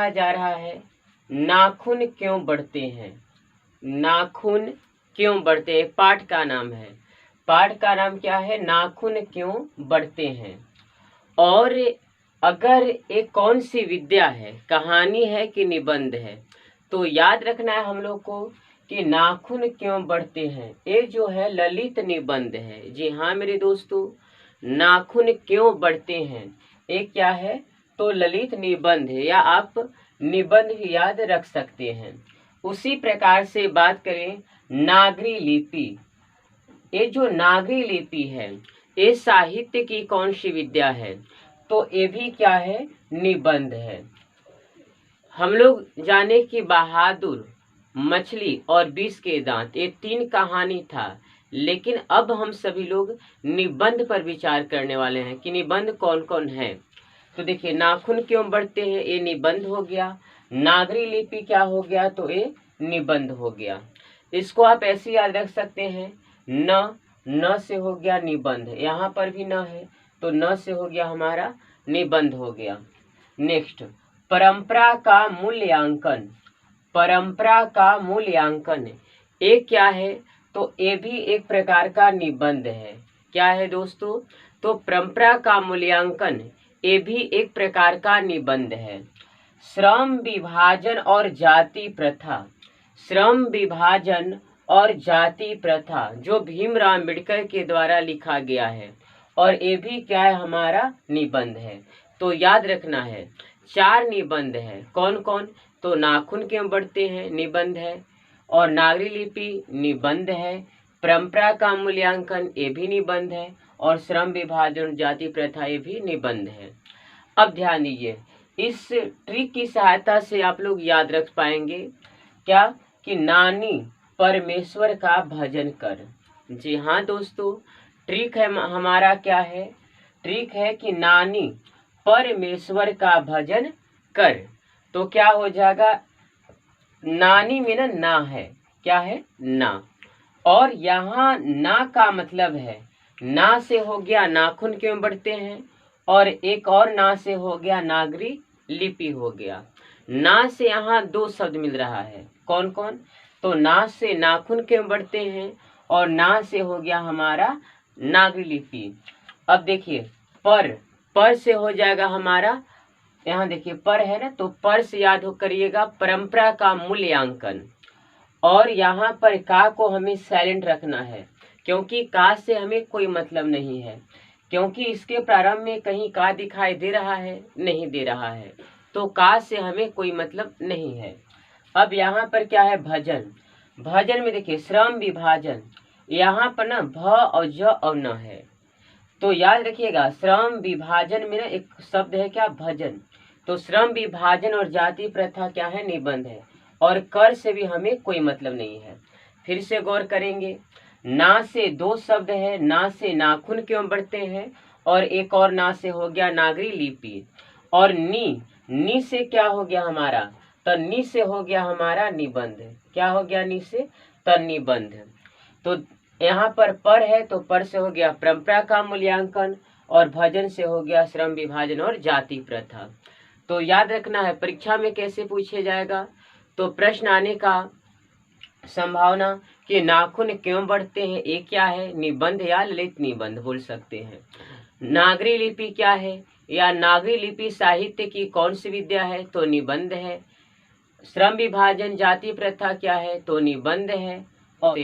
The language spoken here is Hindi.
कहा जा रहा है नाखून क्यों बढ़ते हैं। नाखून क्यों बढ़ते हैं, पाठ का नाम है। पाठ का नाम क्या है, नाखून क्यों बढ़ते हैं। और अगर एक कौन सी विद्या है, कहानी है कि निबंध है, तो याद रखना है हम लोग को कि नाखून क्यों बढ़ते हैं, ये जो है ललित निबंध है। जी हाँ मेरे दोस्तों, नाखून क्यों बढ़ते हैं ये क्या है, तो ललित निबंध है, या आप निबंध भी याद रख सकते हैं। उसी प्रकार से बात करें नागरी लिपि, ये जो नागरी लिपि है ये साहित्य की कौन सी विद्या है, तो ये भी क्या है, निबंध है। हम लोग जाने कि बहादुर, मछली और विष के दांत, ये 3 कहानी था, लेकिन अब हम सभी लोग निबंध पर विचार करने वाले हैं कि निबंध कौन कौन है। तो देखिए नाखून क्यों बढ़ते हैं, ये निबंध हो गया। नागरी लिपि क्या हो गया, तो ये निबंध हो गया। इसको आप ऐसे याद रख सकते हैं, न से हो गया निबंध, यहाँ पर भी न है तो न से हो गया हमारा निबंध हो गया। नेक्स्ट, परंपरा का मूल्यांकन। परंपरा का मूल्यांकन ये क्या है, तो ये भी एक प्रकार का निबंध है। क्या है दोस्तों, तो परंपरा का मूल्यांकन ये भी एक प्रकार का निबंध है। श्रम विभाजन और जाति प्रथा, श्रम विभाजन और जाति प्रथा जो भीमराव अम्बेडकर के द्वारा लिखा गया है, और ये भी क्या है, हमारा निबंध है। तो याद रखना है 4 निबंध है। कौन कौन, तो नाखून क्यों बढ़ते हैं निबंध है, और नागरी लिपि निबंध है, परंपरा का मूल्यांकन ये भी निबंध है, और श्रम विभाजन जाति प्रथा ये भी निबंध है। अब ध्यान दीजिए, इस ट्रिक की सहायता से आप लोग याद रख पाएंगे क्या, कि नानी परमेश्वर का भजन कर। जी हाँ दोस्तों, ट्रिक है हमारा क्या है, ट्रिक है कि नानी परमेश्वर का भजन कर। तो क्या हो जाएगा, नानी में ना है, क्या है, ना, और यहाँ ना का मतलब है, ना से हो गया नाखून क्यों बढ़ते हैं, और एक और ना से हो गया नागरी लिपि हो गया। ना से यहाँ 2 शब्द मिल रहा है, कौन कौन, तो ना से नाखून क्यों बढ़ते हैं, और ना से हो गया हमारा नागरी लिपि। अब देखिए पर से हो जाएगा हमारा, यहाँ देखिए पर है ना, तो पर से याद हो करिएगा परंपरा का मूल्यांकन। और यहाँ पर का को हमें साइलेंट रखना है, क्योंकि का से हमें कोई मतलब नहीं है, क्योंकि इसके प्रारंभ में कहीं का दिखाई दे रहा है, नहीं दे रहा है, तो का से हमें कोई मतलब नहीं है। अब यहाँ पर क्या है, भजन। भजन में देखिए श्रम विभाजन, यहाँ पर ना भ और ज और न है, तो याद रखिएगा श्रम विभाजन में ना एक शब्द है क्या, भजन। तो श्रम विभाजन और जाति प्रथा क्या है, निबंध है, और कर से भी हमें कोई मतलब नहीं है। फिर से गौर करेंगे, ना से 2 शब्द है, ना से नाखून क्यों बढ़ते हैं, और एक और ना से हो गया नागरी लिपि, और नी से क्या हो गया हमारा, तो नी से हो गया हमारा निबंध। क्या हो गया, नी से तो निबंध। तो यहाँ पर है, तो पर से हो गया परंपरा का मूल्यांकन, और भजन से हो गया श्रम विभाजन और जाति प्रथा। तो याद रखना है परीक्षा में कैसे पूछे जाएगा, तो प्रश्न आने का संभावना कि नाखून क्यों बढ़ते हैं, ये क्या है, निबंध या ललित निबंध बोल सकते हैं। नागरी लिपि क्या है, या नागरी लिपि साहित्य की कौन सी विद्या है, तो निबंध है। श्रम विभाजन जाति प्रथा क्या है, तो निबंध है। और